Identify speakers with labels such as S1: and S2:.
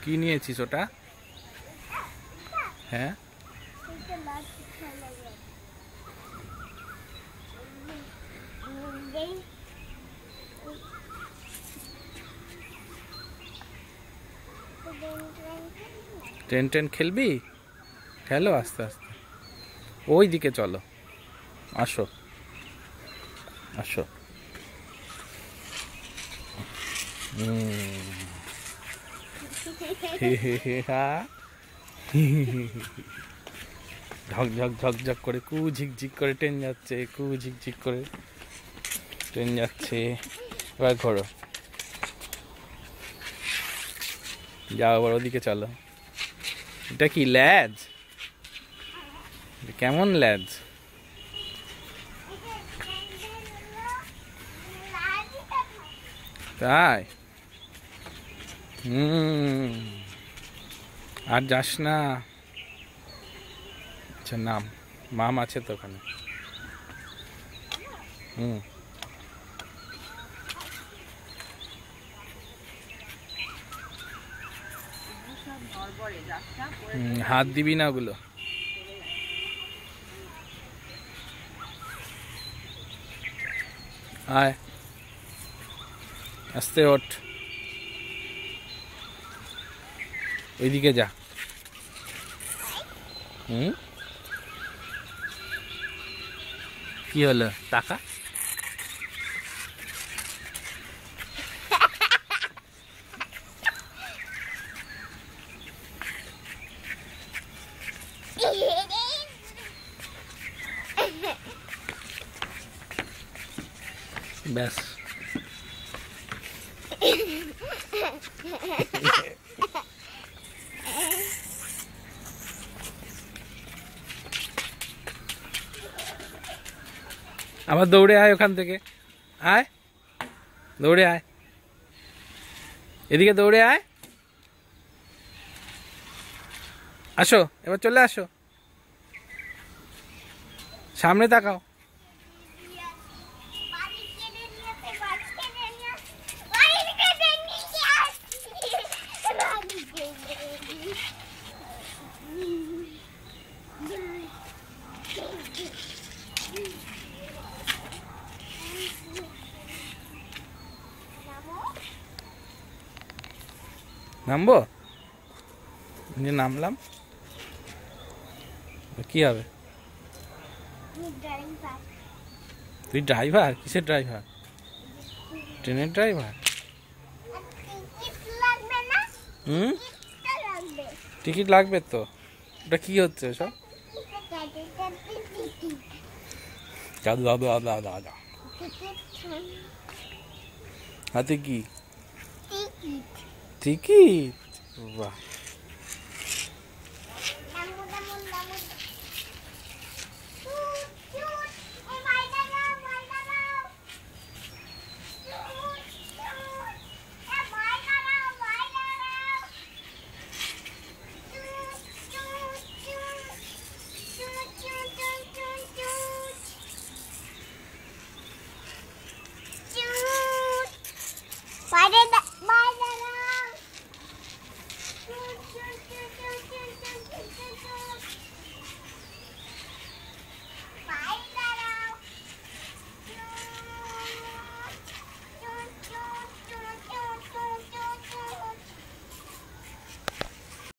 S1: কি নিয়েছিস ওটা? হ্যাঁ, ট্রেন ট্রেন খেলবি? খেলো আস্তে আস্তে, ওই দিকে চলো, আসো আসো। ঝক ঝক ঝক ঝক করে কু ঝিকঝিক করে ট্রেন যাচ্ছে, কু ঝিকঝিক করে ট্রেন যাচ্ছে। এবার ঘোরো, যাও আবার ওদিকে চলো। এটা কি ল্যাজ? কেমন ল্যাজ? তাই? আর যাস না। আচ্ছা নাম, মাম আছে তো ওখানে। হাত দিবি না ওগুলো। আয়, আস্তে ওঠ, ওইদিকে যা। কি হলো? টাকা ব্যাস। আবার দৌড়ে আয় ওখান থেকে, আয় দৌড়ে আয়, এদিকে দৌড়ে আয়। আসো, এবার চলে আসো, সামনে তাকাও। নামবো, নামলাম, কি হবে? তুই ড্রাইভার? কিসের ড্রাইভার? ট্রেনের ড্রাইভার? টিকিট লাগবে তো। ওটা কি হচ্ছে সব? হাতে কি? টিকিট। বাহ।